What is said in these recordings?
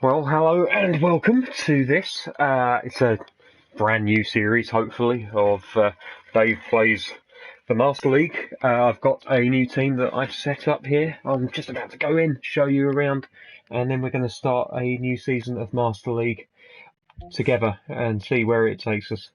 Well, hello and welcome to this. It's a brand new series, hopefully, of Dave Plays the Master League. I've got a new team that I've set up here. I'm just about to go in, show you around, and then we're going to start a new season of Master League together and see where it takes us.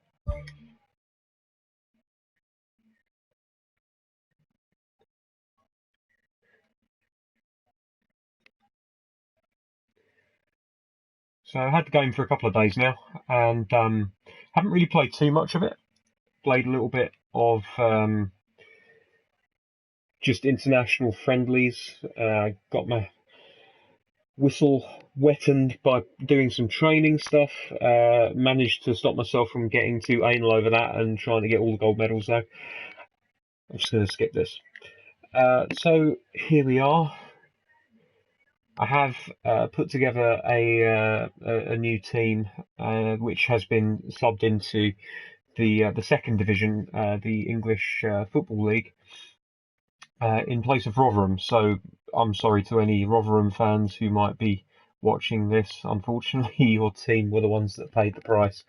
So I had the game for a couple of days now, and haven't really played too much of it. Played a little bit of just international friendlies. Got my whistle wetted by doing some training stuff. Managed to stop myself from getting too anal over that and trying to get all the gold medals though. I'm just going to skip this. So here we are. I have put together a new team which has been subbed into the second division, the English Football League, in place of Rotherham. So I'm sorry to any Rotherham fans who might be watching this. Unfortunately, your team were the ones that paid the price.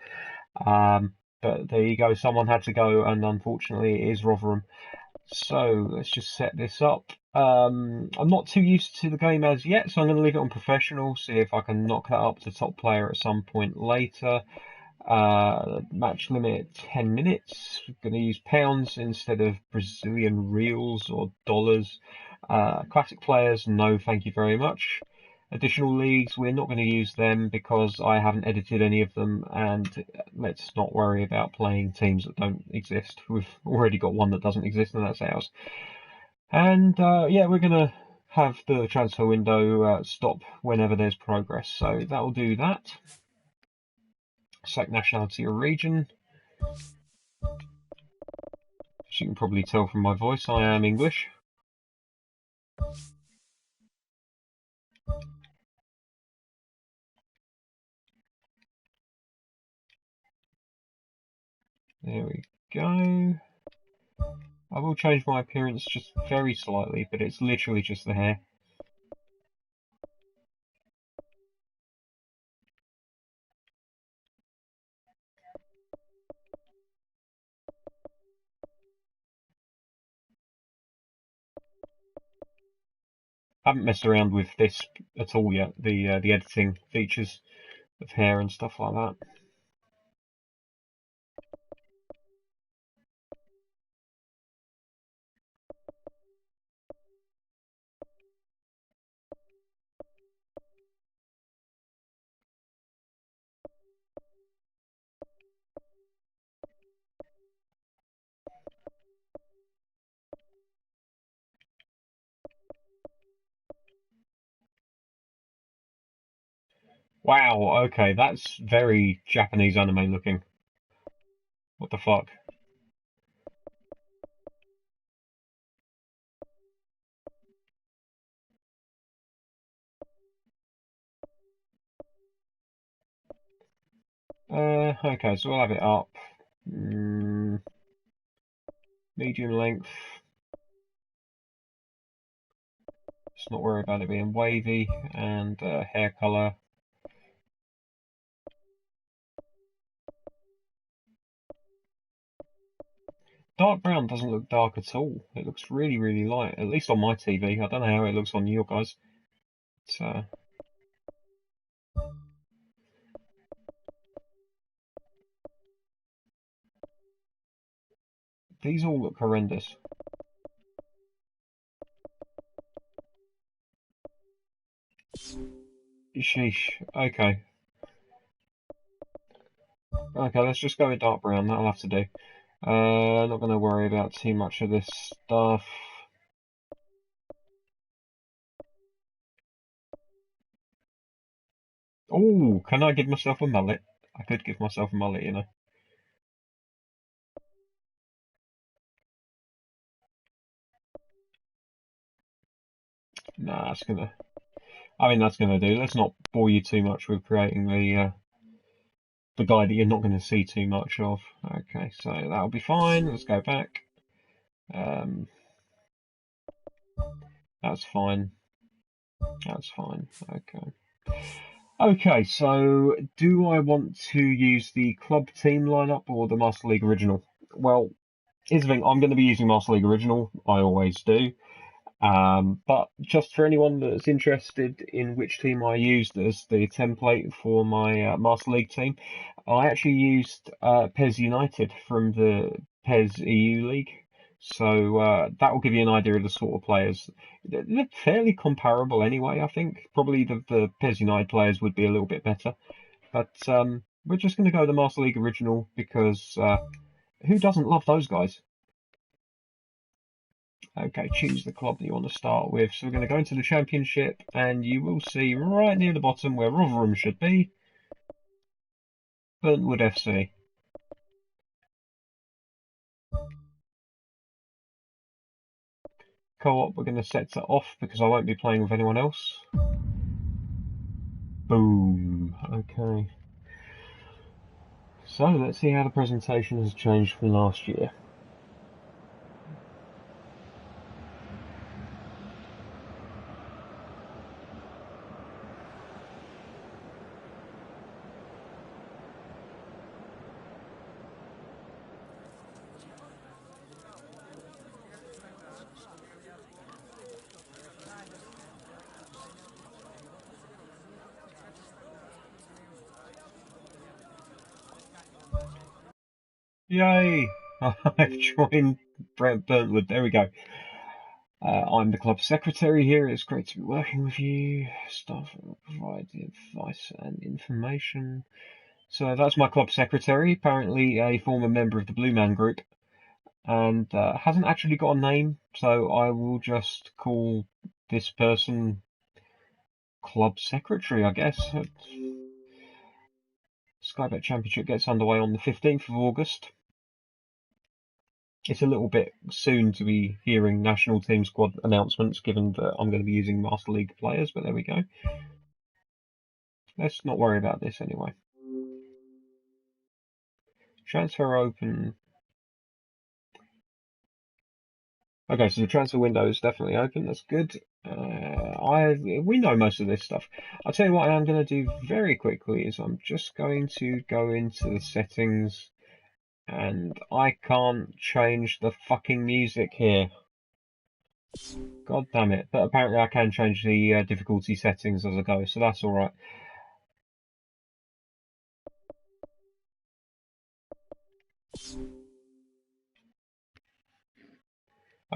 But there you go. Someone had to go, and unfortunately, it is Rotherham. So let's just set this up. I'm not too used to the game as yet, so I'm going to leave it on professional, see if I can knock that up to top player at some point later. Match limit 10 minutes. Going to use pounds instead of Brazilian reals or dollars. Classic players, no thank you very much. Additional leagues, we're not going to use them because I haven't edited any of them, and let's not worry about playing teams that don't exist. We've already got one that doesn't exist, and that's ours. And yeah, we're going to have the transfer window stop whenever there's progress, so that'll do that. Select nationality or region. As you can probably tell from my voice, I am English. There we go. I will change my appearance just very slightly, but it's literally just the hair. I haven't messed around with this at all yet, the editing features of hair and stuff like that. Wow, okay, that's very Japanese anime looking. What the fuck? Okay, so we'll have it up. Medium length. Just not worry about it being wavy, and hair colour. Dark brown doesn't look dark at all. It looks really, really light, at least on my TV. I don't know how it looks on your guys. It's, these all look horrendous. Sheesh. Okay. Okay, let's just go with dark brown. That'll have to do. Not going to worry about too much of this stuff. Oh, can I give myself a mullet? I could give myself a mullet, you know. Nah, that's gonna. I mean, that's gonna do. Let's not bore you too much with creating the guy that you're not going to see too much of. Okay, so that'll be fine. Let's go back. Um, that's fine. That's fine. Okay. Okay, so do I want to use the club team lineup or the Master League Original? Well, here's the thing, I'm going to be using Master League Original, I always do. But just for anyone that's interested in which team I used as the template for my Master League team, I actually used PES United from the PES EU League. So that will give you an idea of the sort of players. They're fairly comparable anyway, I think. Probably the PES United players would be a little bit better. But we're just going to go the Master League Original because who doesn't love those guys? Okay, choose the club that you want to start with. So we're going to go into the championship, and you will see right near the bottom where Rotherham should be, Burntwood FC. Co-op, we're going to set it off because I won't be playing with anyone else. Boom. Okay. So let's see how the presentation has changed from last year. Yay! I've joined Burntwood. There we go. I'm the club secretary here. It's great to be working with you. Staff will provide the advice and information. So that's my club secretary, apparently a former member of the Blue Man Group, and hasn't actually got a name, so I will just call this person club secretary, I guess. Sky Bet Championship gets underway on the 15th of August. It's a little bit soon to be hearing national team squad announcements, given that I'm going to be using Master League players, but there we go. Let's not worry about this anyway. Transfer open. Okay, so the transfer window is definitely open. That's good. We know most of this stuff. I'll tell you what I am going to do very quickly is I'm just going to go into the settings, and I can't change the fucking music here. God damn it! But apparently I can change the difficulty settings as I go, so that's all right.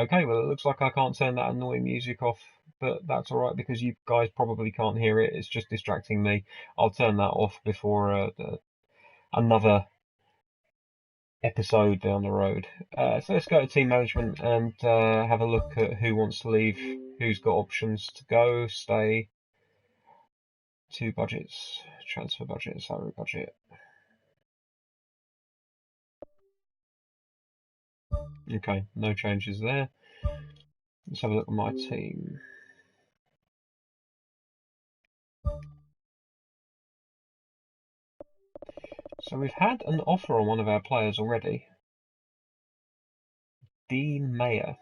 Okay, well it looks like I can't turn that annoying music off, but that's alright because you guys probably can't hear it. It's just distracting me. I'll turn that off before another episode down the road. So let's go to team management and have a look at who wants to leave, who's got options to go, stay, two budgets, transfer budget, salary budget. Okay, no changes there. Let's have a look at my team. So we've had an offer on one of our players already. Dean Mayer.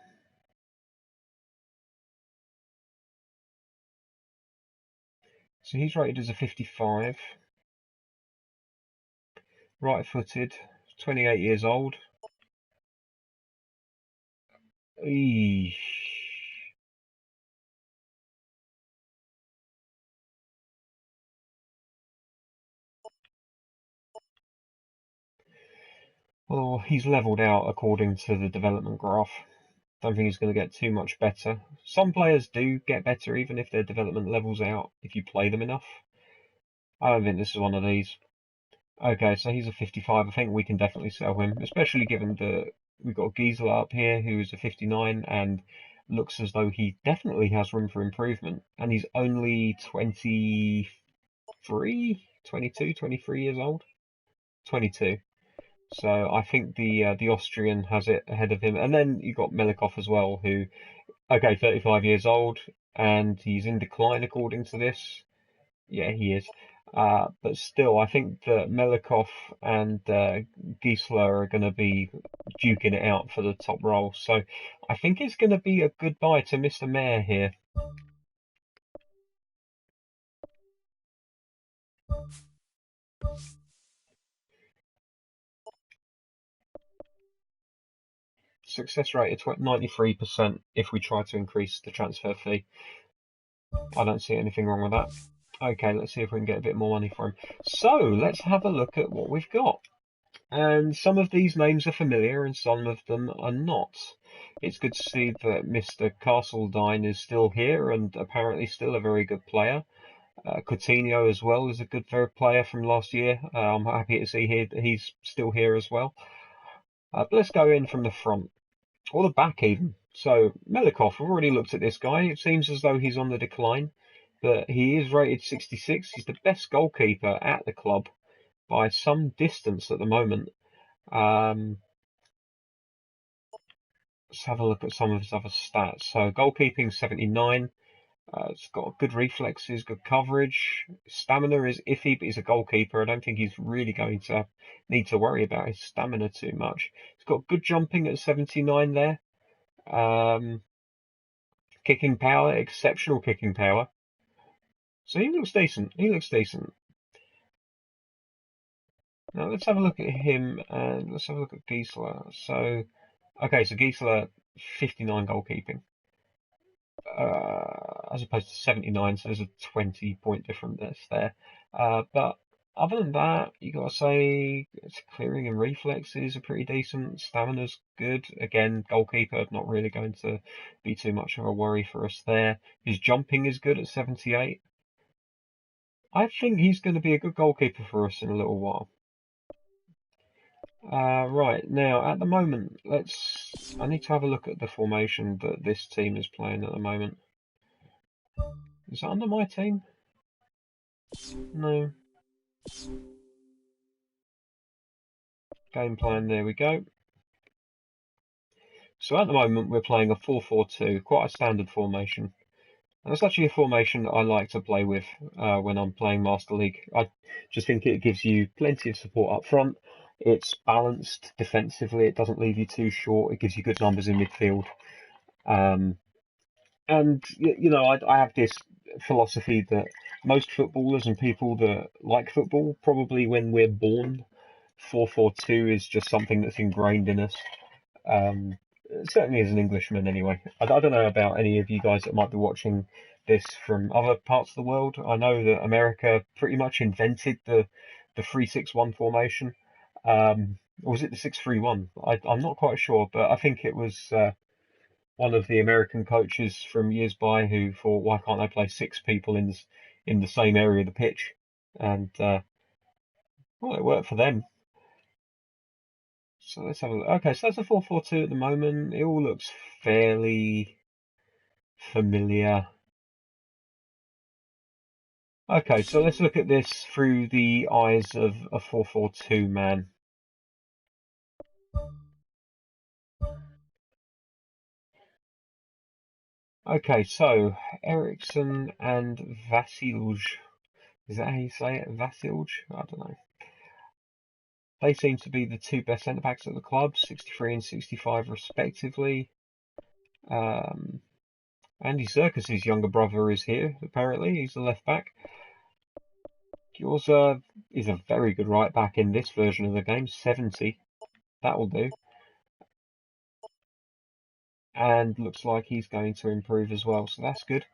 So he's rated as a 55. Right-footed, 28 years old. Eesh. Well, he's levelled out according to the development graph. Don't think he's going to get too much better. Some players do get better even if their development levels out, if you play them enough. I don't think this is one of these. Okay, so he's a 55. I think we can definitely sell him, especially given that we've got Gisela up here who is a 59 and looks as though he definitely has room for improvement. And he's only 23, 22, 23 years old. 22. So I think the Austrian has it ahead of him. And then you've got Melikov as well, who, okay, 35 years old, and he's in decline according to this. Yeah, he is. But still, I think that Melikov and Gisela are going to be duking it out for the top role. So I think it's going to be a goodbye to Mr. Mayor here. Success rate is 93% if we try to increase the transfer fee. I don't see anything wrong with that. Okay, let's see if we can get a bit more money for him. So, let's have a look at what we've got. And some of these names are familiar and some of them are not. It's good to see that Mr. Castledine is still here and apparently still a very good player. Coutinho as well is a good player from last year. I'm happy to see he's still here as well. But let's go in from the front, or the back even. So, Melikov, we've already looked at this guy. It seems as though he's on the decline, but he is rated 66. He's the best goalkeeper at the club by some distance at the moment. Let's have a look at some of his other stats. So, goalkeeping 79. It's got good reflexes, good coverage. Stamina is iffy, but he's a goalkeeper. I don't think he's really going to need to worry about his stamina too much. He's got good jumping at 79 there. Kicking power, exceptional kicking power. So he looks decent. He looks decent. Now let's have a look at him and let's have a look at Giesler. So, okay, so Giesler, 59 goalkeeping. As opposed to 79, so there's a 20-point difference there. But other than that, you gotta say it's clearing and reflexes are pretty decent. Stamina's good. Again, goalkeeper, not really going to be too much of a worry for us there. His jumping is good at 78. I think he's going to be a good goalkeeper for us in a little while. Right, now, at the moment, I need to have a look at the formation that this team is playing at the moment. Is that under my team? No. Game plan, there we go. So at the moment, we're playing a 4-4-2, quite a standard formation. And it's actually a formation that I like to play with when I'm playing Master League. I just think it gives you plenty of support up front. It's balanced defensively. It doesn't leave you too short. It gives you good numbers in midfield. And, you know, I have this philosophy that most footballers and people that like football, probably when we're born, 4-4-2 is just something that's ingrained in us. Certainly as an Englishman anyway. I don't know about any of you guys that might be watching this from other parts of the world. I know that America pretty much invented the 3-6-1 formation. Or was it the 6-3-1? I'm not quite sure, but I think it was one of the American coaches from years by who thought, why can't they play 6 people in the same area of the pitch? And well, it worked for them. So let's have a look. Okay, so that's a 4-4-2 at the moment. It all looks fairly familiar. Okay, so let's look at this through the eyes of a 4-4-2 man. Okay, so Eriksson and Vasilj. Is that how you say it? Vasilj? I don't know. They seem to be the 2 best centre backs at the club, 63 and 65 respectively. Andy Serkis's younger brother is here, apparently. He's the left back. Gyorza is a very good right back in this version of the game, 70. That will do. And looks like he's going to improve as well, so that's good.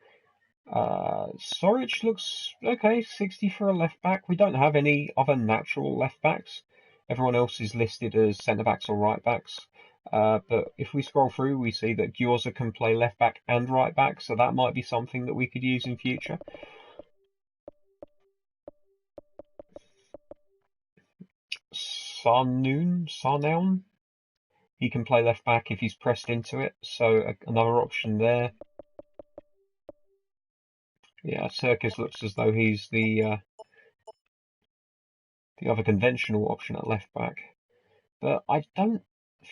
Soric looks okay, 60 for a left back. We don't have any other natural left backs. Everyone else is listed as centre backs or right backs. But if we scroll through, we see that Gyorza can play left back and right back, so that might be something that we could use in future. Sarnaun, he can play left back if he's pressed into it, so another option there. Yeah, Serkis looks as though he's the other conventional option at left back. But I don't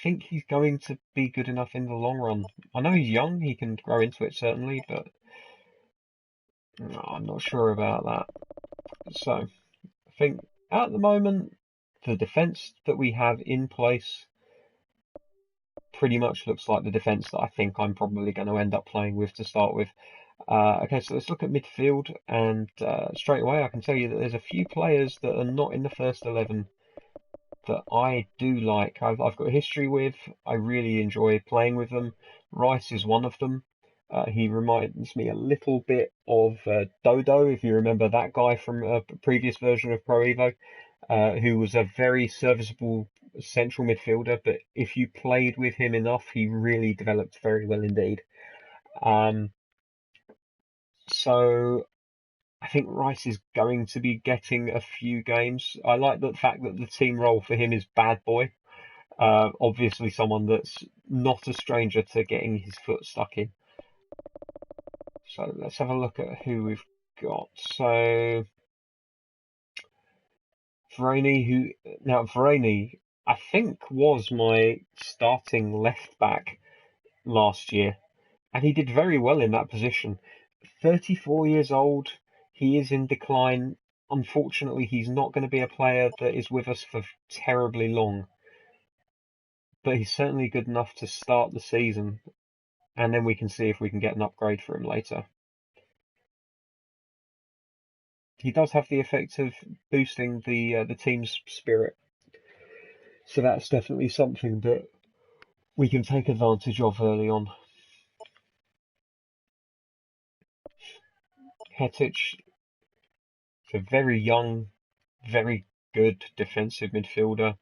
think he's going to be good enough in the long run. I know he's young, he can grow into it certainly, but I'm not sure about that. So, I think at the moment, the defence that we have in place pretty much looks like the defence that I think I'm probably going to end up playing with to start with. Okay, so let's look at midfield, and straight away I can tell you that there's a few players that are not in the first 11 that I do like. I've got a history with. I really enjoy playing with them. Rice is one of them. He reminds me a little bit of Dodo, if you remember that guy from a previous version of Pro Evo, who was a very serviceable central midfielder, but if you played with him enough, he really developed very well indeed. Um, so I think Rice is going to be getting a few games. I like the fact that the team role for him is bad boy. Obviously, someone that's not a stranger to getting his foot stuck in. So let's have a look at who we've got. So Varane, I think was my starting left back last year, and he did very well in that position. 34 years old, he is in decline. Unfortunately, he's not going to be a player that is with us for terribly long, but he's certainly good enough to start the season, and then we can see if we can get an upgrade for him later. He does have the effect of boosting the team's spirit, so that's definitely something that we can take advantage of early on. Hetic is a very young, very good defensive midfielder.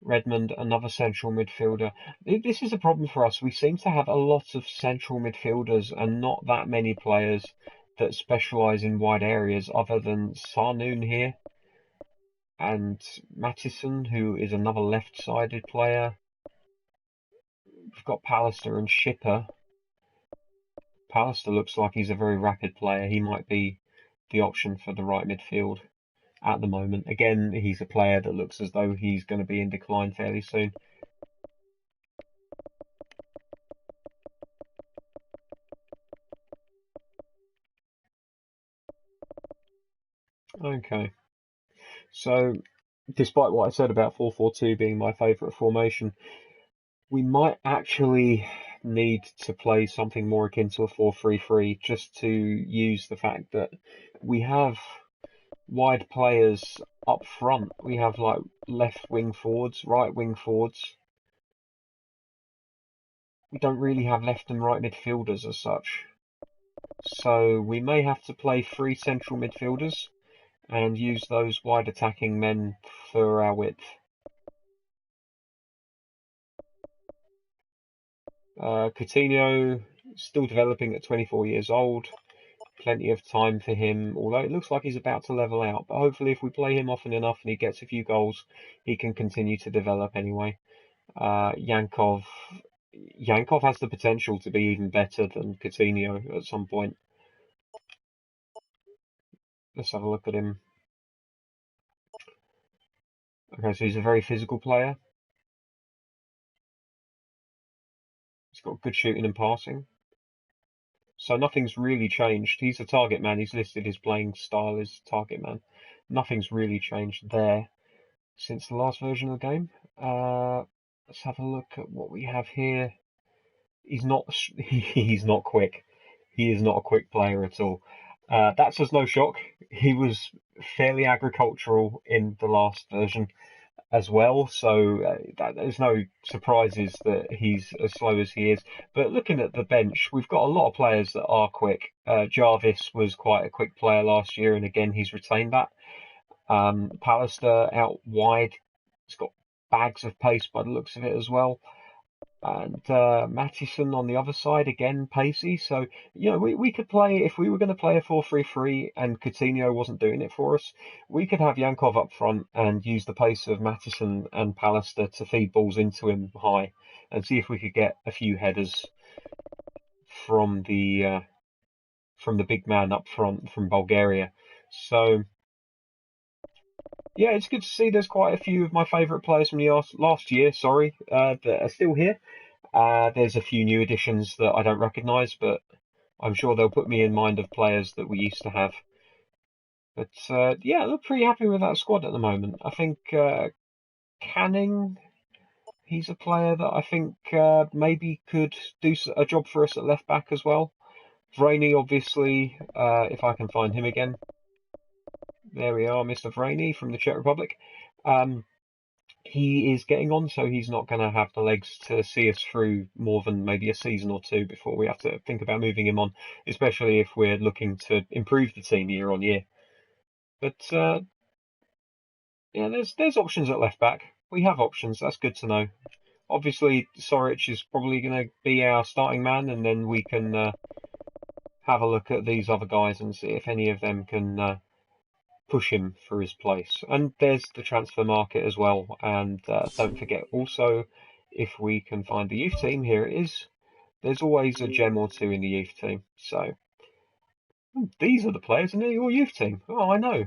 Redmond, another central midfielder. This is a problem for us. We seem to have a lot of central midfielders and not that many players that specialise in wide areas other than Sarnoon here and Mattison, who is another left-sided player. We've got Pallister and Shipper. Pallister looks like he's a very rapid player. He might be the option for the right midfield at the moment. Again, he's a player that looks as though he's going to be in decline fairly soon. Okay, so despite what I said about 4-4-2 being my favourite formation, we might actually need to play something more akin to a 4-3-3 just to use the fact that we have wide players up front. We have like left wing forwards, right wing forwards. We don't really have left and right midfielders as such. So we may have to play three central midfielders and use those wide attacking men for our width. Coutinho, still developing at 24 years old. Plenty of time for him, although it looks like he's about to level out. But hopefully if we play him often enough and he gets a few goals, he can continue to develop anyway. Yankov has the potential to be even better than Coutinho at some point. Let's have a look at him. Okay, so he's a very physical player. He's got good shooting and passing. So nothing's really changed. He's a target man. He's listed his playing style as target man. Nothing's really changed there since the last version of the game. Let's have a look at what we have here. He's not quick. He is not a quick player at all. That's as no shock. He was fairly agricultural in the last version as well, so there's no surprises that he's as slow as he is. But looking at the bench, we've got a lot of players that are quick. Jarvis was quite a quick player last year, and again he's retained that. Pallister out wide, he's got bags of pace by the looks of it as well. And Mattison on the other side, again, pacey. So, we could play, if we were going to play a 4-3-3 and Coutinho wasn't doing it for us, we could have Yankov up front and use the pace of Mattison and Pallister to feed balls into him high and see if we could get a few headers from the big man up front from Bulgaria. So, yeah, it's good to see there's quite a few of my favourite players from the last year, that are still here. There's a few new additions that I don't recognise, but I'm sure they'll put me in mind of players that we used to have. But yeah, I'm pretty happy with that squad at the moment. I think Canning, he's a player that I think maybe could do a job for us at left back as well. Vrainy, obviously, if I can find him again. There we are, Mr. Vrainy from the Czech Republic. He is getting on, so he's not going to have the legs to see us through more than maybe a season or two before we have to think about moving him on, especially if we're looking to improve the team year on year. But yeah, there's options at left back. We have options. That's good to know. Obviously, Soric is probably going to be our starting man, and then we can have a look at these other guys and see if any of them can push him for his place. And there's the transfer market as well. And don't forget also, if we can find the youth team, here it is. There's always a gem or two in the youth team. So these are the players in your youth team. Oh, I know.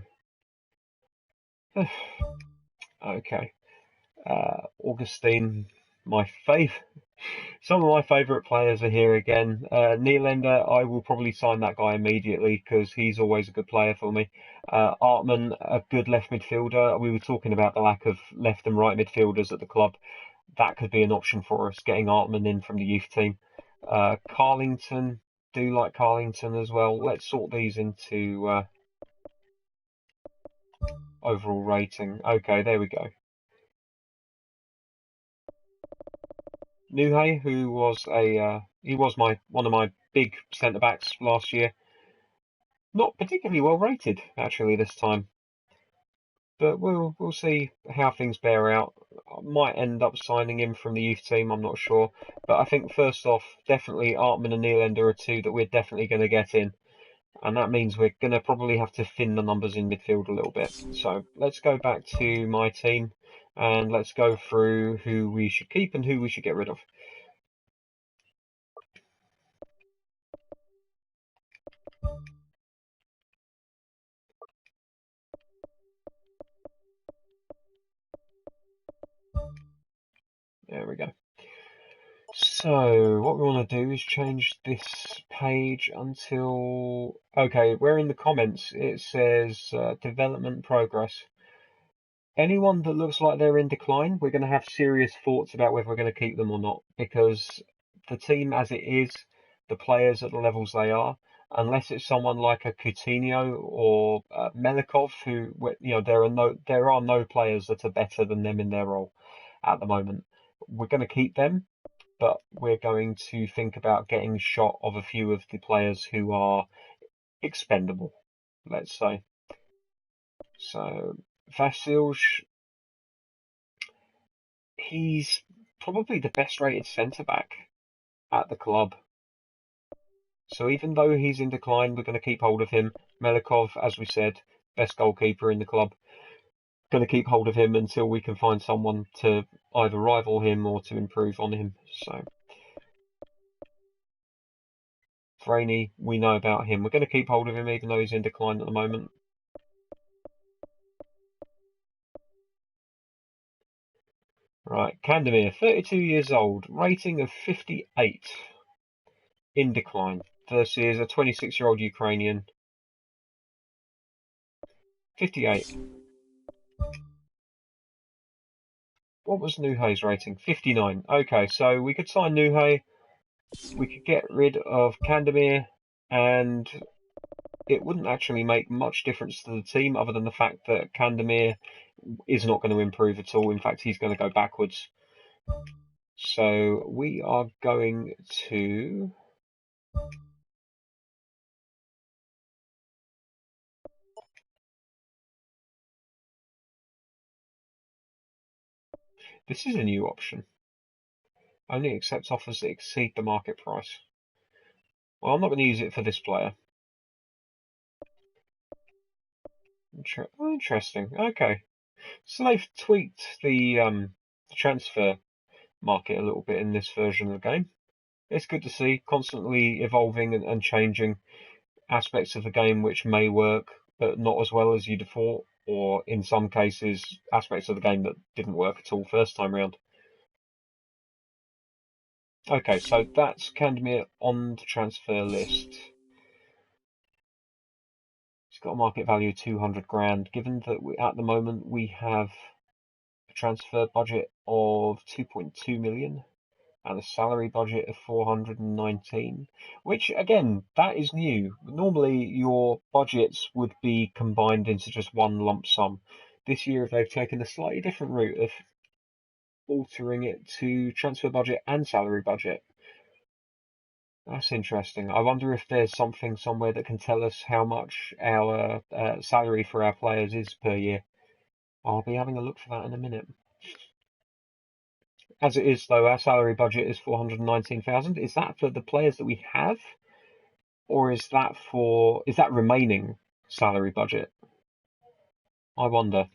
Okay. Augustine, my favourite. Some of my favourite players are here again. Nylander, I will probably sign that guy immediately because he's always a good player for me. Artman, a good left midfielder. We were talking about the lack of left and right midfielders at the club. That could be an option for us, getting Artman in from the youth team. Carlington, do like Carlington as well. Let's sort these into overall rating. Okay, there we go. Nuhay, who was he was one of my big centre backs last year. Not particularly well rated actually this time, but we'll see how things bear out. I might end up signing him from the youth team. I'm not sure, but I think first off, definitely Artman and Nylander are two that we're definitely going to get in, and that means we're going to probably have to thin the numbers in midfield a little bit. So let's go back to my team and let's go through who we should keep and who we should get rid of. There we go. So what we want to do is change this page until, okay, where in the comments it says development progress. Anyone that looks like they're in decline, we're going to have serious thoughts about whether we're going to keep them or not, because the team as it is, the players at the levels they are, unless it's someone like a Coutinho or Melikov, who, you know, there are no players that are better than them in their role at the moment. We're going to keep them, but we're going to think about getting shot of a few of the players who are expendable, let's say. So Vasilj, he's probably the best rated centre back at the club. So even though he's in decline, we're going to keep hold of him. Melikov, as we said, best goalkeeper in the club. Going to keep hold of him until we can find someone to either rival him or to improve on him. So Vrainy, we know about him. We're going to keep hold of him even though he's in decline at the moment. Right, Kandemir, 32 years old, rating of 58, in decline, versus a 26-year-old Ukrainian, 58. What was Nuhay's rating? 59. Okay, so we could sign Nuhay, we could get rid of Kandemir, and it wouldn't actually make much difference to the team other than the fact that Kandemir is not going to improve at all. In fact, he's going to go backwards. So we are going to... This is a new option. Only accepts offers that exceed the market price. Well, I'm not going to use it for this player. Interesting. Okay. So they've tweaked the transfer market a little bit in this version of the game. It's good to see, constantly evolving and changing aspects of the game which may work, but not as well as you'd have thought, or in some cases, aspects of the game that didn't work at all first time round. Okay, so that's Kandemir on the transfer list. It's got a market value of 200 grand. Given that at the moment we have a transfer budget of 2.2 million, and a salary budget of 419, which again, that is new. Normally your budgets would be combined into just one lump sum. This year they've taken a slightly different route of altering it to transfer budget and salary budget. That's interesting. I wonder if there's something somewhere that can tell us how much our salary for our players is per year. I'll be having a look for that in a minute. As it is, though, our salary budget is 419,000. Is that for the players that we have, or is that remaining salary budget? I wonder.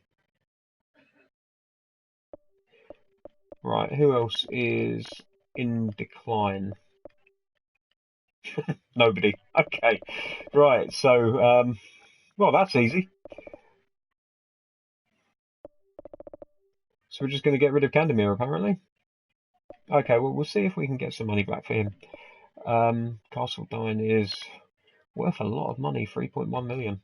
Right, who else is in decline? Nobody. Okay. Right, so well, that's easy. So we're just going to get rid of Candemir, apparently. Okay, well, we'll see if we can get some money back for him. Castledine is worth a lot of money, 3.1 million.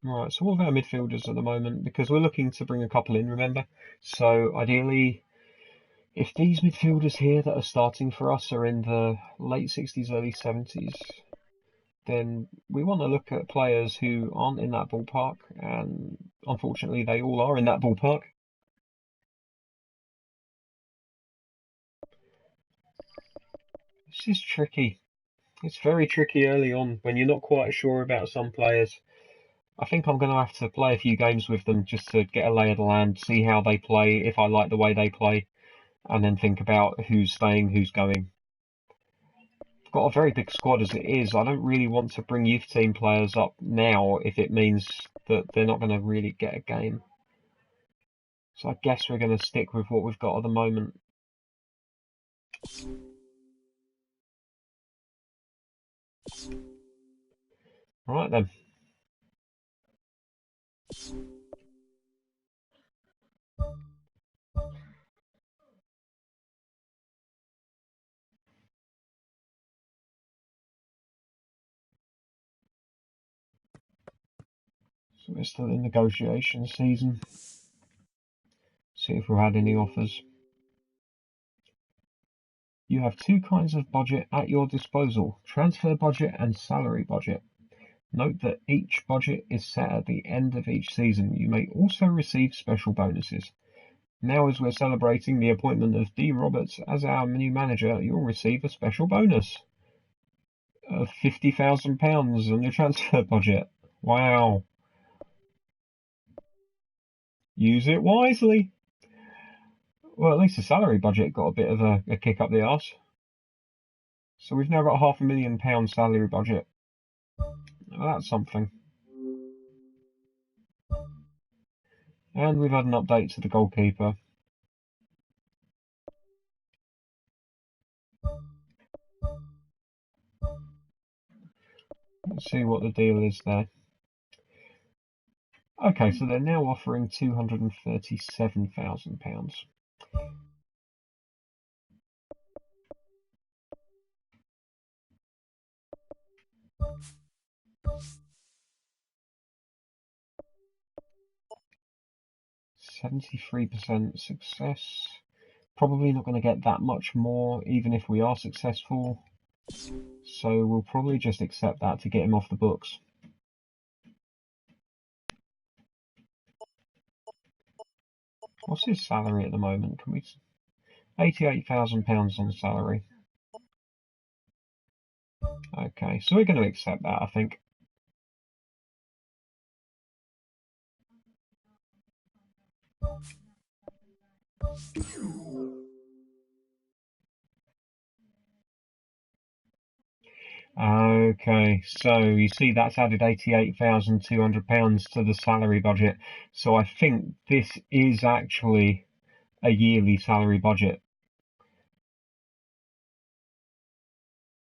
Right, so what of our midfielders at the moment? Because we're looking to bring a couple in, remember? So ideally, if these midfielders here that are starting for us are in the late 60s, early 70s, then we want to look at players who aren't in that ballpark, and unfortunately they all are in that ballpark. This is tricky. It's very tricky early on when you're not quite sure about some players. I think I'm going to have to play a few games with them just to get a lay of the land, see how they play, if I like the way they play, and then think about who's staying, who's going. I've got a very big squad as it is. I don't really want to bring youth team players up now if it means that they're not going to really get a game. So I guess we're going to stick with what we've got at the moment. Right then. So we're still in negotiation season. See if we've had any offers. You have two kinds of budget at your disposal, transfer budget and salary budget. Note that each budget is set at the end of each season. You may also receive special bonuses. Now, as we're celebrating the appointment of D. Roberts as our new manager, you'll receive a special bonus of £50,000 on your transfer budget. Wow. Use it wisely. Well, at least the salary budget got a bit of a kick up the arse. So we've now got £500,000 salary budget. Well, that's something. And we've had an update to the goalkeeper. Let's see what the deal is there. Okay, so they're now offering £237,000. %73% success. Probably not going to get that much more, even if we are successful. So we'll probably just accept that to get him off the books. What's his salary at the moment? Can we £88,000 on salary? Okay, so we're going to accept that, I think. Okay, so you see that's added £88,200 to the salary budget. So I think this is actually a yearly salary budget.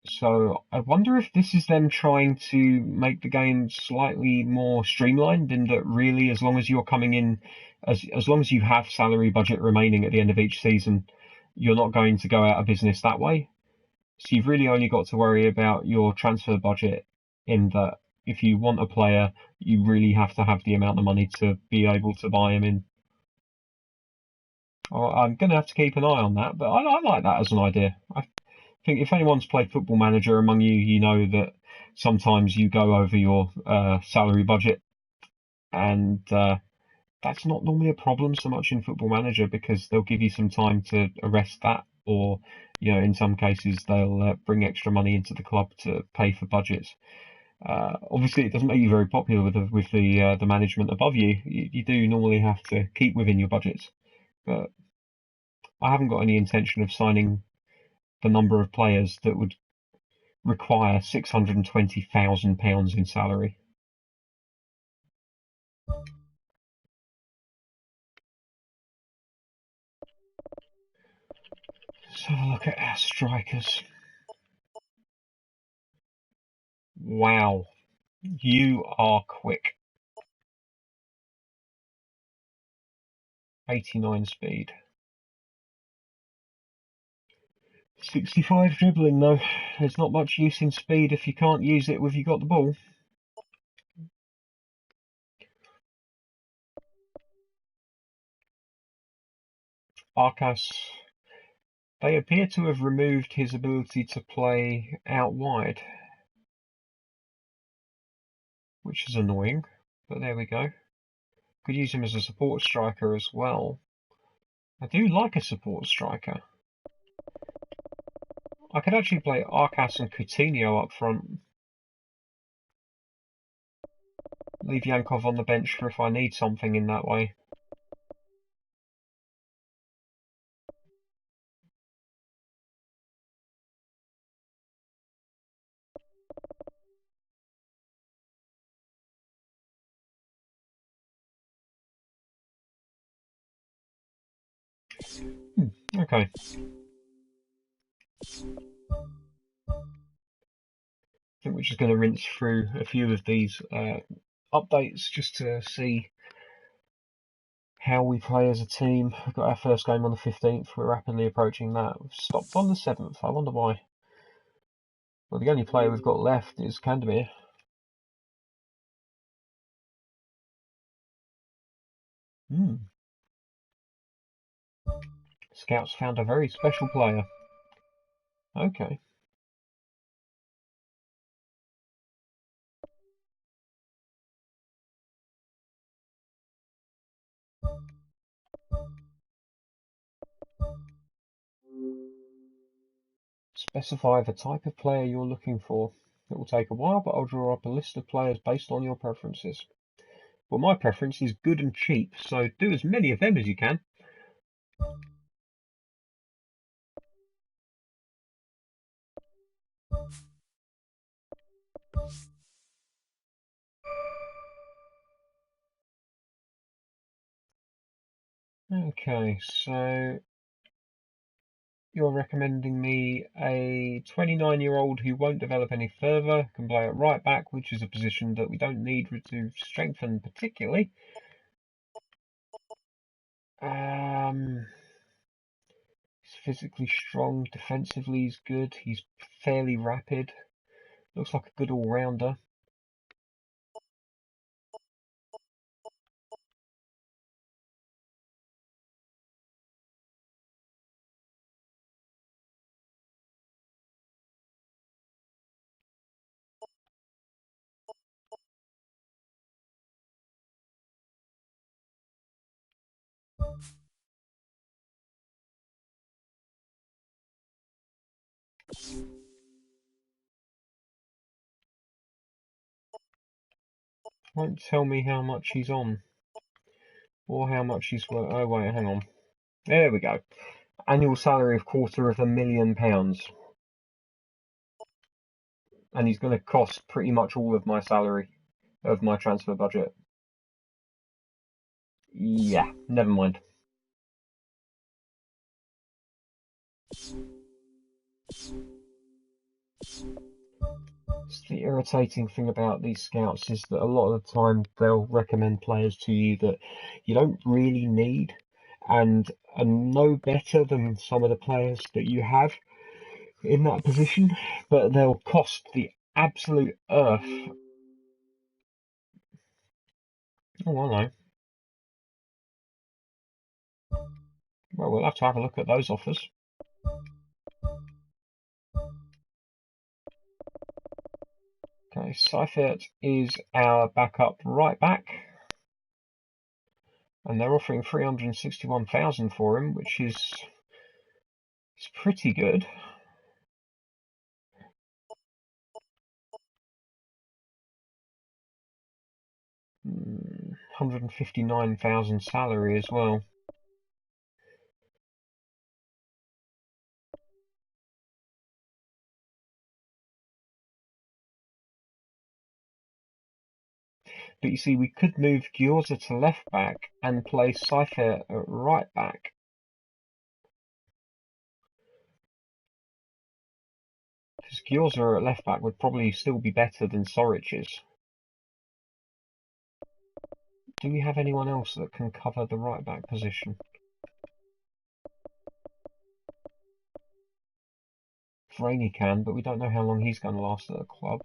So I wonder if this is them trying to make the game slightly more streamlined, in that really, as long as you're coming in, as long as you have salary budget remaining at the end of each season, you're not going to go out of business that way. So you've really only got to worry about your transfer budget, in that, If you want a player, you really have to have the amount of money to be able to buy him in. I'm going to have to keep an eye on that, but I like that as an idea. I think if anyone's played Football Manager among you, you know that sometimes you go over your salary budget, and that's not normally a problem so much in Football Manager because they'll give you some time to arrest that, or in some cases they'll bring extra money into the club to pay for budgets. Obviously, it doesn't make you very popular with the management above you. You do normally have to keep within your budgets, but I haven't got any intention of signing the number of players that would require £620,000 in salary. Let's have a look at our strikers. Wow, you are quick. 89 speed. 65 dribbling though. There's not much use in speed if you can't use it if you got the ball. Arcas. They appear to have removed his ability to play out wide, which is annoying, but there we go. Could use him as a support striker as well. I do like a support striker. I could actually play Arcas and Coutinho up front. Leave Yankov on the bench for if I need something in that way. Okay. I think we're just going to rinse through a few of these updates just to see how we play as a team. We've got our first game on the 15th. We're rapidly approaching that. We've stopped on the 7th. I wonder why. Well, the only player we've got left is Kandemir. Scouts found a very special player. Okay. Specify the type of player you're looking for. It will take a while, but I'll draw up a list of players based on your preferences. Well, my preference is good and cheap, so do as many of them as you can. Okay, so you're recommending me a 29-year-old who won't develop any further, can play at right back, which is a position that we don't need to strengthen particularly. He's physically strong, defensively he's good, he's fairly rapid, looks like a good all-rounder. Won't tell me how much he's on. Or how much he's worth. Oh wait, hang on. There we go. Annual salary of £250,000. And he's going to cost pretty much all of my salary, of my transfer budget. Yeah, never mind. The irritating thing about these scouts is that a lot of the time they'll recommend players to you that you don't really need and are no better than some of the players that you have in that position, but they'll cost the absolute earth Oh, I know. Well, we'll have to have a look at those offers. Okay, Seifert is our backup right back, and they're offering 361,000 for him, which is pretty good. Hmm, 159,000 salary as well. But you see, we could move Gyorza to left back and play Seifert at right back. Because Gyorza at left back would probably still be better than Soric's. Do we have anyone else that can cover the right back position? Vrani can, but we don't know how long he's going to last at the club.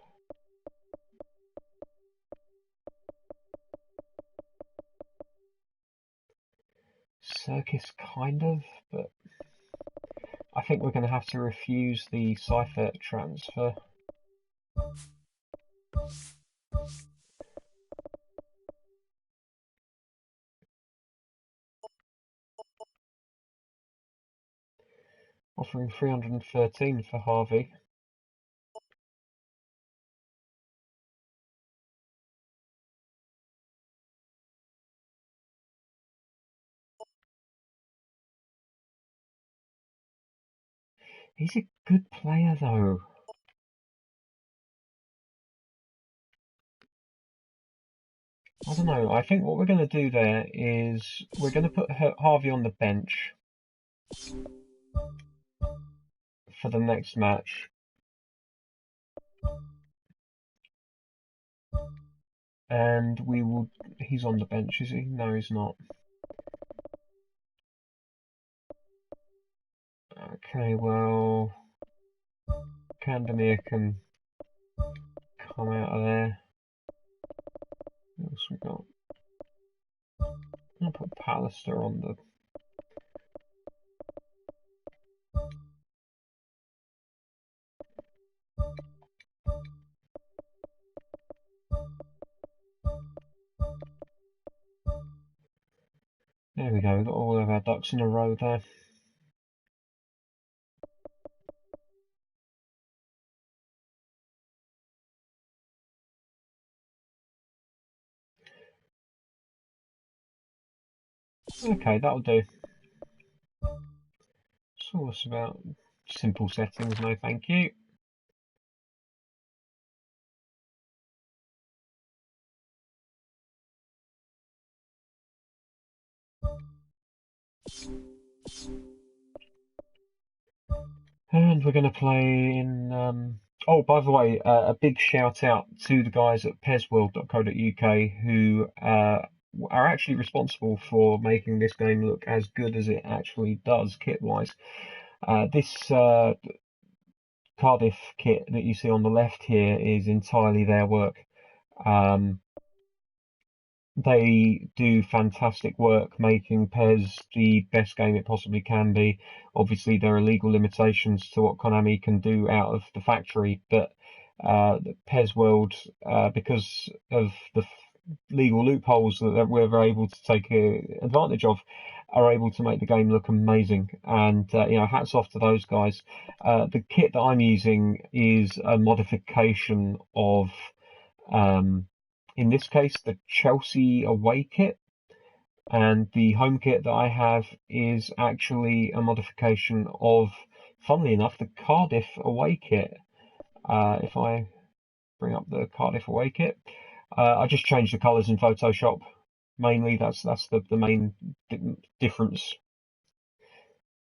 Circus kind of, but I think we're going to have to refuse the Seifert transfer. Offering 313 for Harvey. He's a good player though. I don't know, I think what we're going to do there is we're going to put Harvey on the bench for the next match. And we will... He's on the bench, is he? No, he's not. Okay, well... Candemir can come out of there. What else we got? I'll put Pallister on the... There we go, we've got all of our ducks in a row there. Okay, that'll do. So it's about simple settings, no thank you. And we're going to play in... oh, by the way, a big shout out to the guys at pesworld.co.uk who are actually responsible for making this game look as good as it actually does kit-wise. This Cardiff kit that you see on the left here is entirely their work. They do fantastic work making PES the best game it possibly can be. Obviously, there are legal limitations to what Konami can do out of the factory, but the PES World, because of the legal loopholes that we're able to take advantage of, are able to make the game look amazing. And you know, hats off to those guys. The kit that I'm using is a modification of in this case, the Chelsea away kit, and the home kit that I have is actually a modification of, funnily enough, the Cardiff away kit. If I bring up the Cardiff away kit, I just changed the colours in Photoshop. Mainly, that's the main difference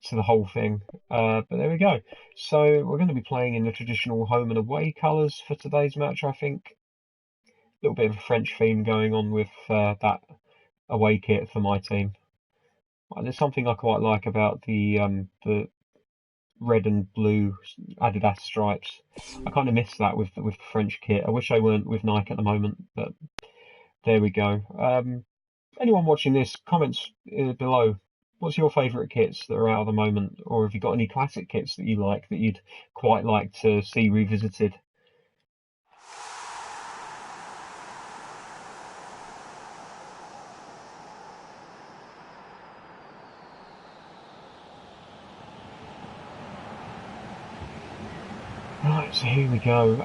to the whole thing. But there we go. So we're going to be playing in the traditional home and away colours for today's match, I think. Little bit of a French theme going on with that away kit for my team. There's something I quite like about the red and blue Adidas stripes. I kind of miss that with the French kit. I wish they weren't with Nike at the moment, but There we go. Anyone watching this, comments below. What's your favourite kits that are out at the moment? Or have you got any classic kits that you like that you'd quite like to see revisited? Right, so here we go.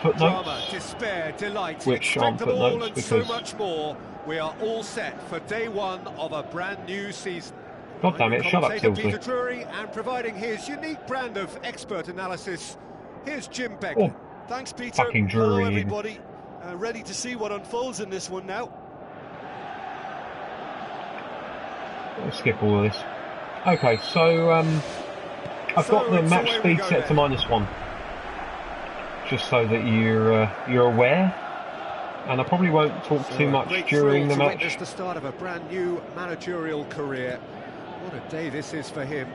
Footnotes, Drama, despair, delight, which aren't footnotes and because so much more. We are all set for day one of a brand new season. God damn it, shut up, Tilsley. Peter Drury, and providing his unique brand of expert analysis, here's Jim Beckman. Oh, thanks, Peter. fucking Drury. Hello, everybody. Ready to see what unfolds in this one now. I'll skip all of this. Okay, so I've got the match speed set to -1, just so that you're aware. And I probably won't talk too much during the match. It's the start of a brand new managerial career. What a day this is for him.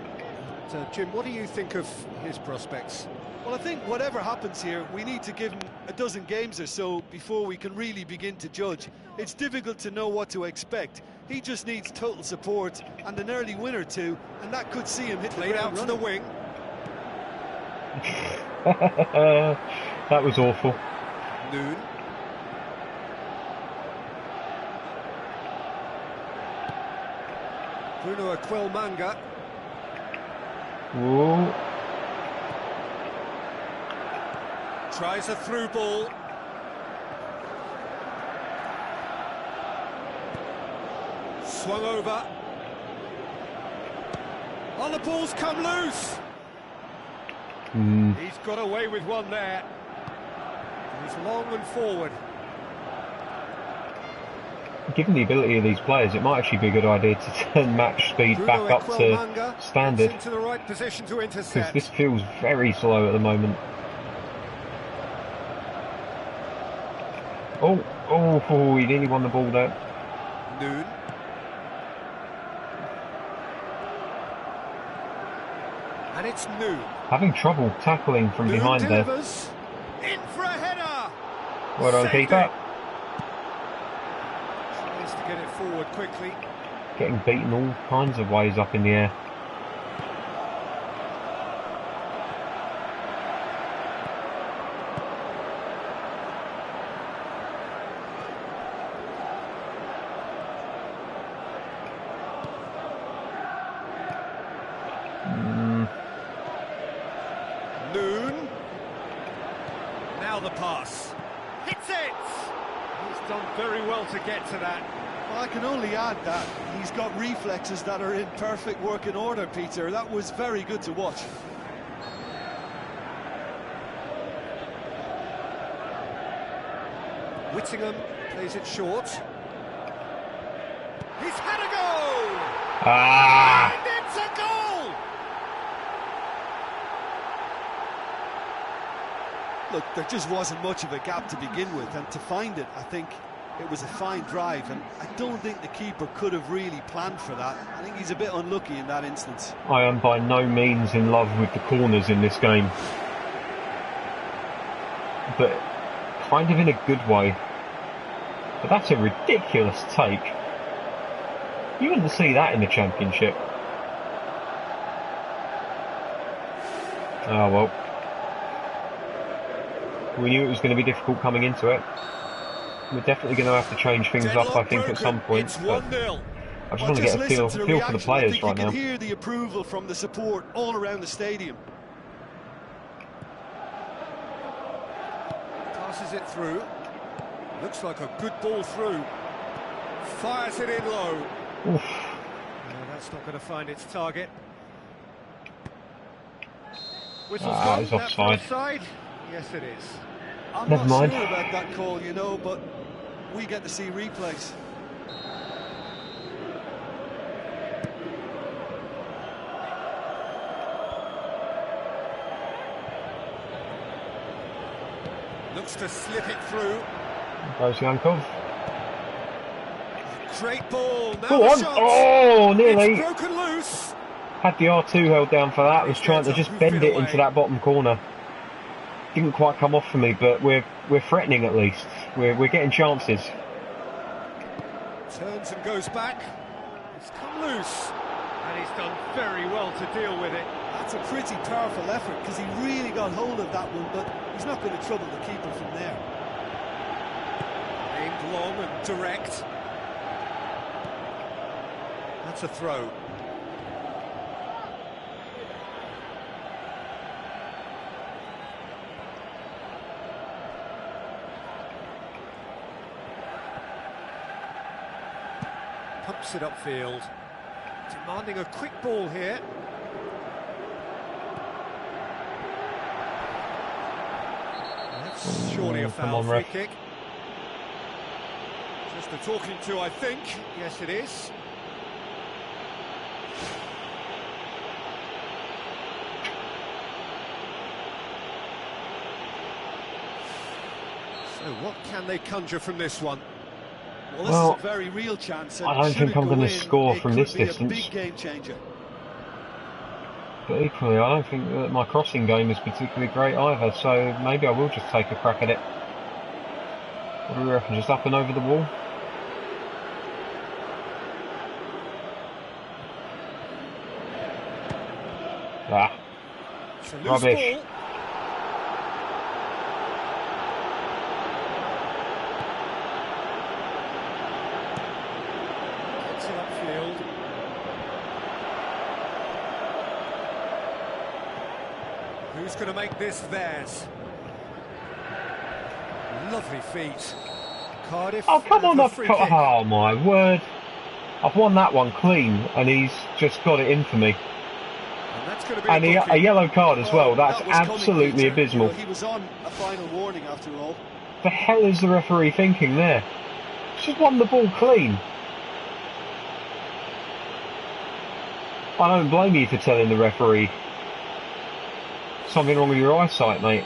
But, Jim, what do you think of his prospects? Well, I think whatever happens here, we need to give him a dozen games or so before we can really begin to judge. It's difficult to know what to expect. He just needs total support and an early win or two, and that could see him hit the Played ground out to the running. wing. That was awful. Noon. Bruno Aquilmanga. Ooh. Tries a through ball. Swung over. Oh, the ball's come loose. He's got away with one there. He's long and forward. Given the ability of these players, it might actually be a good idea to turn match speed back up to standard, into the right position to because intercept. this feels very slow at the moment. Oh, he nearly won the ball there. Noon. And it's Noon. Having trouble tackling from Noon behind delivers. In for a header. there. Well done, Saved keeper. it. Tries to get it forward quickly. Getting beaten all kinds of ways up in the air. Noon. Now the pass. Hits it! He's done very well to get to that. Well, I can only add that he's got reflexes that are in perfect working order, Peter. That was very good to watch. Whittingham plays it short. He's had a goal! Ah! And it's a goal! Look, there just wasn't much of a gap to begin with, and to find it, I think it was a fine drive, and I don't think the keeper could have really planned for that. I think he's a bit unlucky in that instance. I am by no means in love with the corners in this game, but kind of in a good way. But that's a ridiculous take. You wouldn't see that in the Championship. Oh well. We knew it was going to be difficult coming into it. We're definitely going to have to change things up, I think, at some point. It's But 1-0. I just want to get a feel for the players right now. You can hear the approval from the support all around the stadium. Passes it through. Looks like a good ball through. Fires it in low. Oof. No, that's not going to find its target. Whistle's Ah, gone. it's That's offside. offside. Yes, it is. I'm Never not mind. sure about that call, you know, but we get to see replays. Looks to slip it through. Goes Yankov. Great ball. Now Go the on! shot. Oh, It's nearly. broken loose. Had the R2 held down for that. Was trying to just bend it into that bottom corner. Didn't quite come off for me, but we're threatening at least. We're getting chances. Turns and goes back. It's come loose. And he's done very well to deal with it. That's a pretty powerful effort because he really got hold of that one, but he's not going to trouble the keeper from there. Aimed long and direct. That's a throw. Pumps it upfield. Demanding a quick ball here. That's surely a foul free kick. Just a talking to, I think. Yes, it is. So what can they conjure from this one? Well, this is a very real chance. I don't think I'm going to score from this distance. Big game changer. But equally, I don't think that my crossing game is particularly great either, so maybe I will just take a crack at it. What do we reckon, just up and over the wall? Ah, rubbish. Ball. Gets it upfield. Who's going to make this theirs? Lovely feet. Cardiff. Oh, come on, kick. oh my word. I've won that one clean, and he's just got it in for me. And that's going to be And a yellow card as well. That's that was absolutely coming, abysmal. He was on a final warning after all. The hell is the referee thinking there? She's won the ball clean. I don't blame you for telling the referee. Something wrong with your eyesight, mate.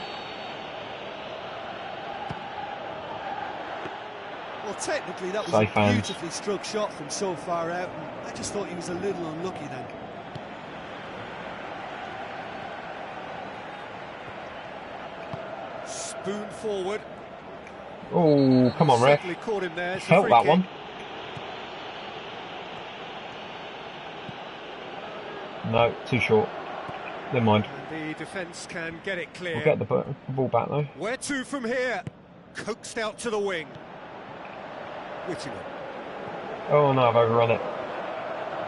Well, technically that was Safe a hands. beautifully struck shot from so far out, and I just thought he was a little unlucky then. Spoon forward. Oh, come on, ref. Certainly caught him there. It's a Felt free that kick. one. No, too short. Never mind. And the defence can get it clear. We'll get the ball back though. Where to from here? Coaxed out to the wing. Whittingham. Oh no, I've overrun it.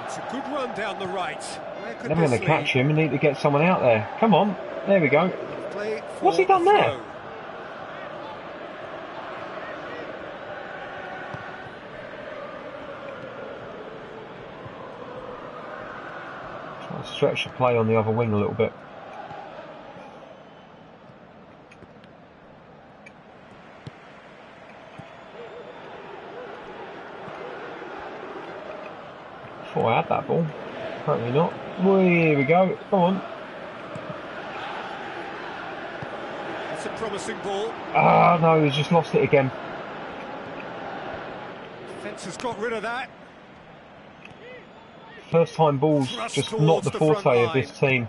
It's a good run down the right. Where could Never going this to catch lead? him. I need to get someone out there. Come on. There we go. Play for What's he done the there? throw. Try to stretch the play on the other wing a little bit. Thought I had that ball. Apparently not. Well, here we go. Come on. It's a promising ball. Ah, no, he's just lost it again. Defence has got rid of that. First time balls, Thrust just towards not the the front forte of line. this team.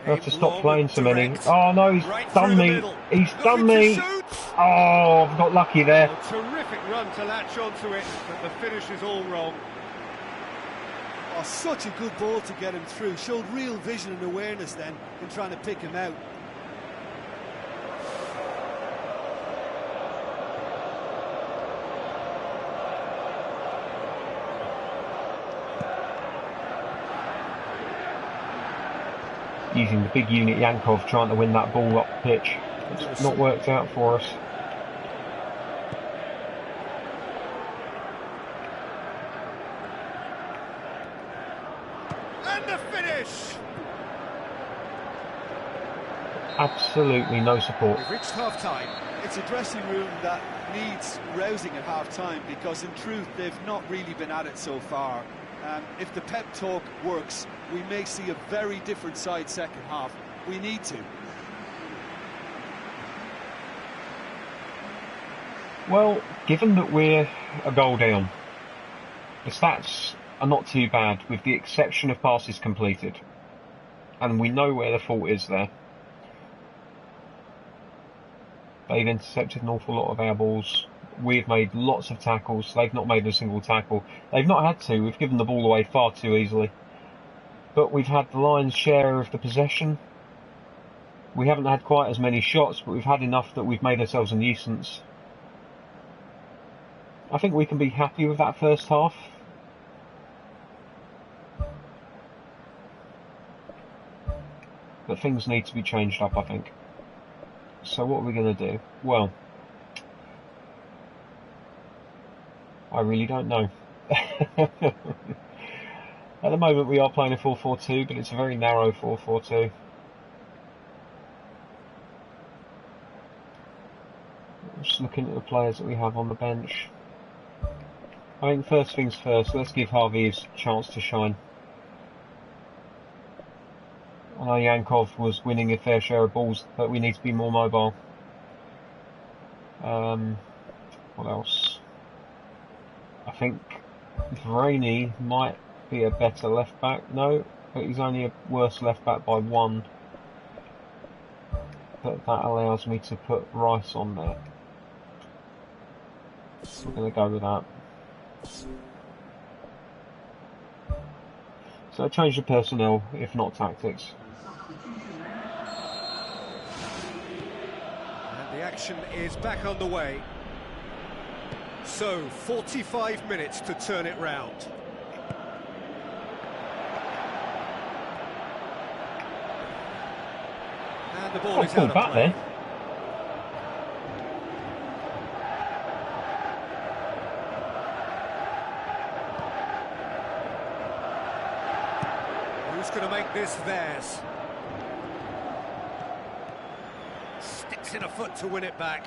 I have to Aimed stop long playing and so many. direct. Oh no, he's Right done through the me. middle. He's done Looking to me. shoot. Oh, I've got lucky there. A terrific run to latch onto it, but the finish is all wrong. Oh, such a good ball to get him through. Showed real vision and awareness then in trying to pick him out. Using the big unit Yankov trying to win that ball up the pitch. It's not worked out for us. And the finish! Absolutely no support. We've reached half-time. It's a dressing room that needs rousing at half-time because in truth they've not really been at it so far. If the pep talk works, we may see a very different side second half. We need to. Well, given that we're a goal down, the stats are not too bad with the exception of passes completed. And we know where the fault is there. They've intercepted an awful lot of our balls. we've made lots of tackles. They've not made a single tackle. They've not had to. We've given the ball away far too easily. But we've had the lion's share of the possession. We haven't had quite as many shots, but we've had enough that we've made ourselves a nuisance. I think we can be happy with that first half. But things need to be changed up, I think. So what are we going to do? Well, I really don't know. At the moment we are playing a 4-4-2, but it's a very narrow 4-4-2. Just looking at the players that we have on the bench. I think first things first, let's give Harvey his chance to shine. I know Yankov was winning a fair share of balls, but we need to be more mobile. What else? I think Vrani might be a better left back. No, but he's only a worse left back by 1. But that allows me to put Rice on there. So we're going to go with that. So change the personnel, if not tactics. And the action is back on the way. So, 45 minutes to turn it round. And the ball is out of play. There. Who's going to make this theirs? Sticks in a foot to win it back.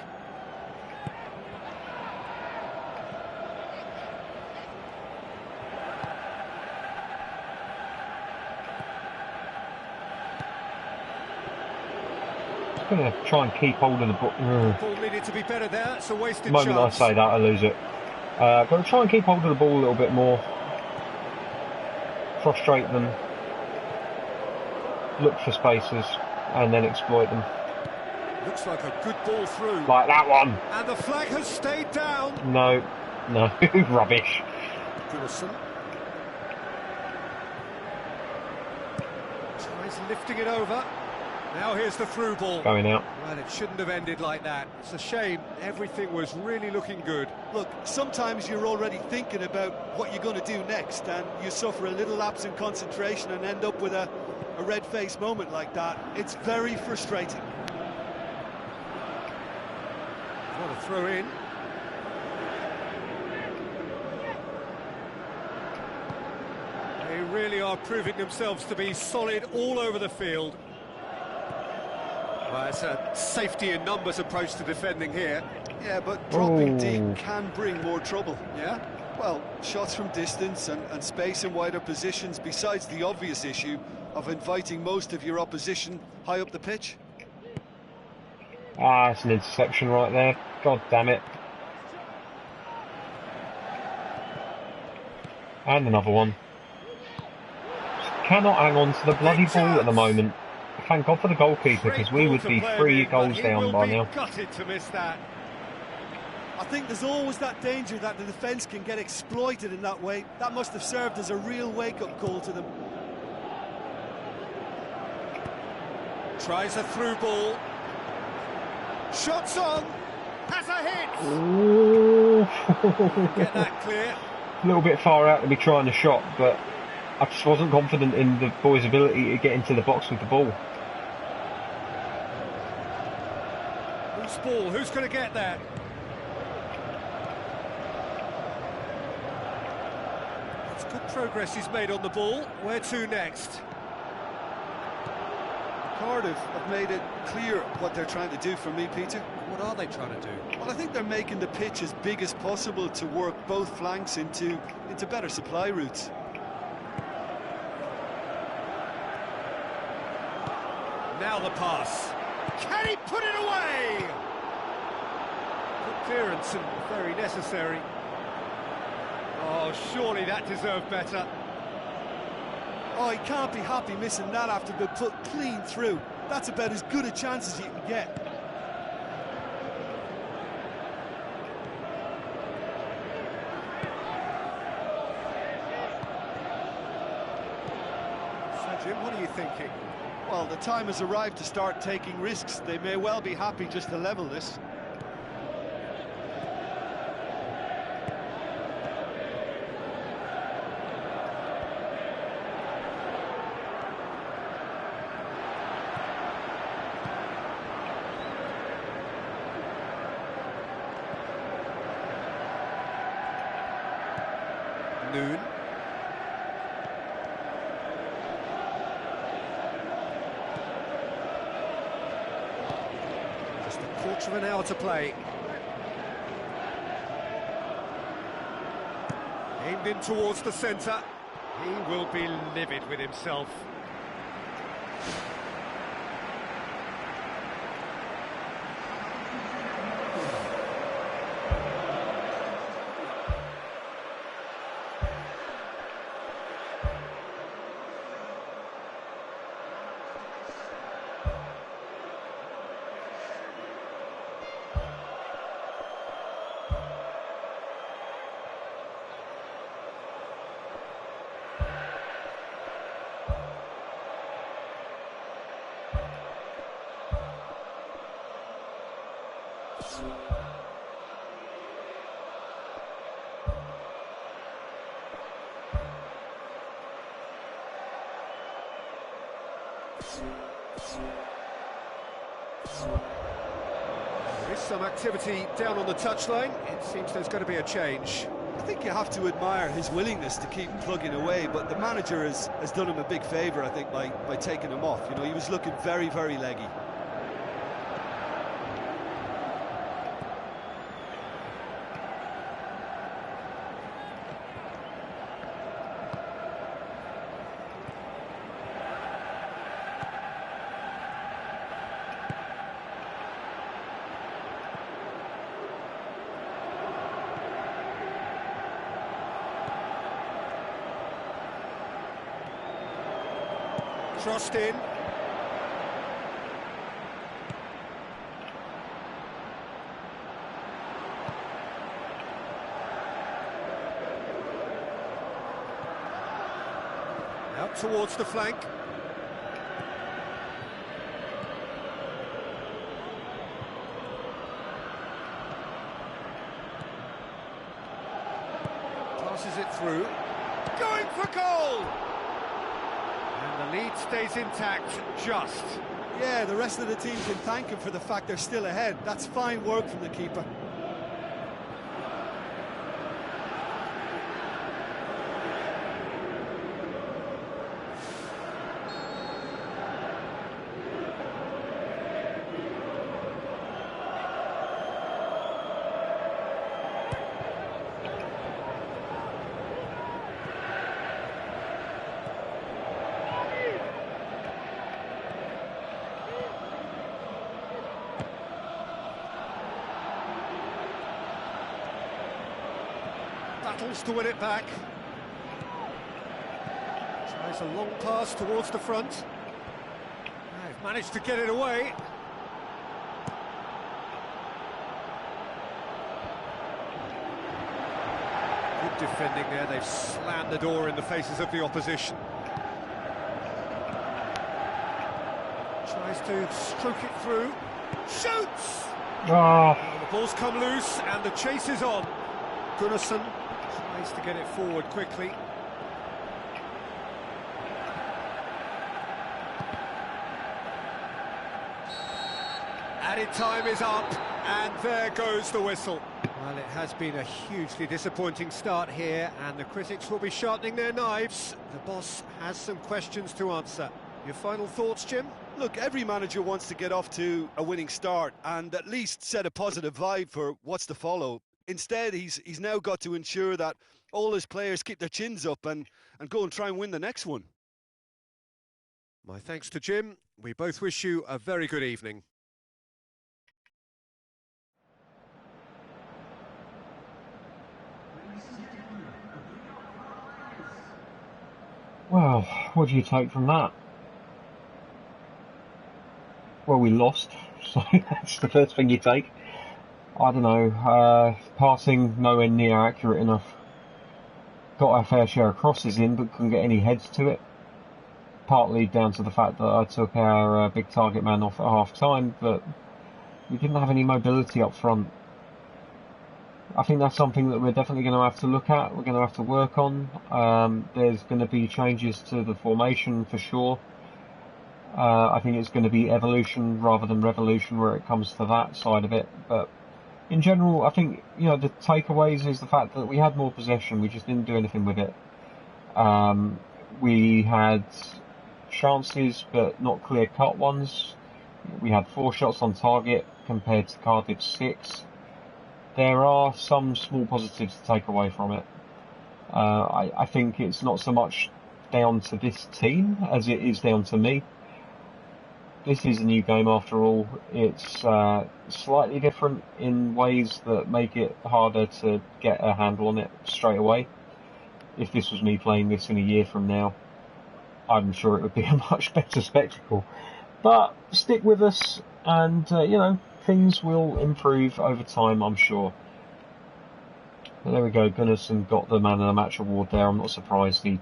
I'm going to try and keep hold of the ball. Ball needed to be better there. It's a wasted The moment chance. I say that, I lose it. Got to try and keep hold of the ball a little bit more. Frustrate them. Look for spaces and then exploit them. Looks like a good ball through. Like that one. And the flag has stayed down. No, rubbish. Wilson. Tries lifting it over. Now here's the through ball. Going out. Well, it shouldn't have ended like that. It's a shame. Everything was really looking good. Look, sometimes you're already thinking about what you're going to do next, and you suffer a little lapse in concentration and end up with a red-faced moment like that. It's very frustrating. What a throw in. They really are proving themselves to be solid all over the field. Well, it's a safety in numbers approach to defending here. Yeah, but dropping deep can bring more trouble. Yeah? Well, shots from distance and space in wider positions, besides the obvious issue of inviting most of your opposition high up the pitch. Ah, it's an interception right there. God damn it. And another one. Just cannot hang on to the bloody ball at the moment. Thank God for the goalkeeper, because we would be 3 goals down by now. Gutted to miss that. I think there's always that danger that the defence can get exploited in that way. That must have served as a real wake-up call to them. Tries a through ball. Shots on. Has a hit. Ooh. Get that clear. A little bit far out to be trying a shot, but I just wasn't confident in the boys' ability to get into the box with the ball. Who's ball? Who's going to get there? It's good progress he's made on the ball. Where to next? Cardiff have made it clear what they're trying to do for me, Peter. What are they trying to do? Well, I think they're making the pitch as big as possible to work both flanks into better supply routes. Now the pass. Can he put it away? Good clearance and very necessary. Oh, surely that deserved better. Oh, he can't be happy missing that after being put clean through. That's about as good a chance as you can get. Jim, what are you thinking? Well, the time has arrived to start taking risks. They may well be happy just to level this. Noon. Just a quarter of an hour to play. Aimed in towards the centre. He will be livid with himself. There is some activity down on the touchline. It seems there's going to be a change. I think you have to admire his willingness to keep plugging away, but the manager has done him a big favour, I think, by taking him off. You know, he was looking very, very leggy. Crossed in. Out towards the flank. Passes it through. Going for goal! And the lead stays intact, just. Yeah, the rest of the team can thank him for the fact they're still ahead. That's fine work from the keeper. Battles to win it back. Tries a long pass towards the front. They've managed to get it away. Good defending there. They've slammed the door in the faces of the opposition. Tries to stroke it through. Shoots! Ah, And the ball's come loose and the chase is on. Gunnarsson tries to get it forward quickly. Added time is up, and there goes the whistle. Well, it has been a hugely disappointing start here, and the critics will be sharpening their knives. The boss has some questions to answer. Your final thoughts, Jim? Look, every manager wants to get off to a winning start and at least set a positive vibe for what's to follow. Instead, he's now got to ensure that all his players keep their chins up and go and try and win the next one. My thanks to Jim. We both wish you a very good evening. well, what do you take from that? Well, we lost, so that's the first thing you take. I don't know, passing nowhere near accurate enough. Got our fair share of crosses in, but couldn't get any heads to it. partly down to the fact that I took our big target man off at half time, but we didn't have any mobility up front. I think that's something that we're definitely going to have to look at. We're going to have to work on. There's going to be changes to the formation for sure. I think it's going to be evolution rather than revolution where it comes to that side of it. But in general, I think, you know, the takeaways is the fact that we had more possession. We just didn't do anything with it. We had chances, but not clear-cut ones. We had 4 shots on target compared to Cardiff's 6. There are some small positives to take away from it. I think it's not so much down to this team as it is down to me. This is a new game after all. It's slightly different in ways that make it harder to get a handle on it straight away. If this was me playing this in a year from now, I'm sure it would be a much better spectacle. But stick with us, and you know, things will improve over time, I'm sure. But there we go. Gunnarsson got the Man of the Match award there. I'm not surprised. He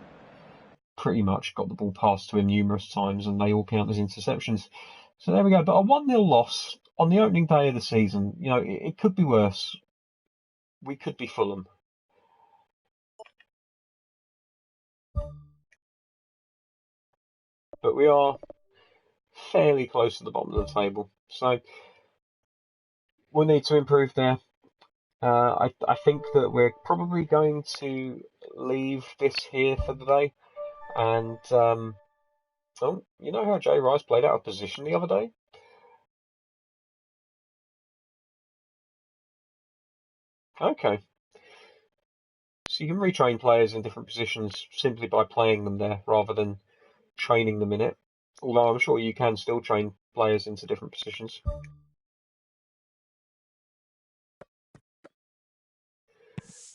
pretty much got the ball passed to him numerous times, and they all count as interceptions. So there we go. But a 1-0 loss on the opening day of the season. You know, it could be worse. We could be Fulham. But we are fairly close to the bottom of the table. So we'll need to improve there. I think that we're probably going to leave this here for the day. And, oh, you know how Jay Rice played out of position the other day? Okay. So you can retrain players in different positions simply by playing them there rather than training them in it. Although I'm sure you can still train players into different positions.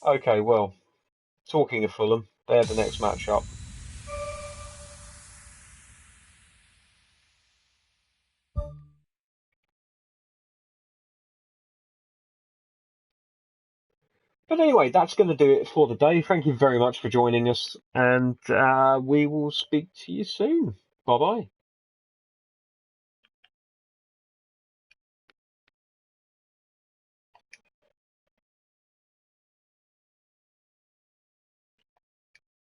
Okay, well, talking of Fulham, they're the next match-up. But anyway, that's going to do it for the day. Thank you very much for joining us, and we will speak to you soon. Bye-bye.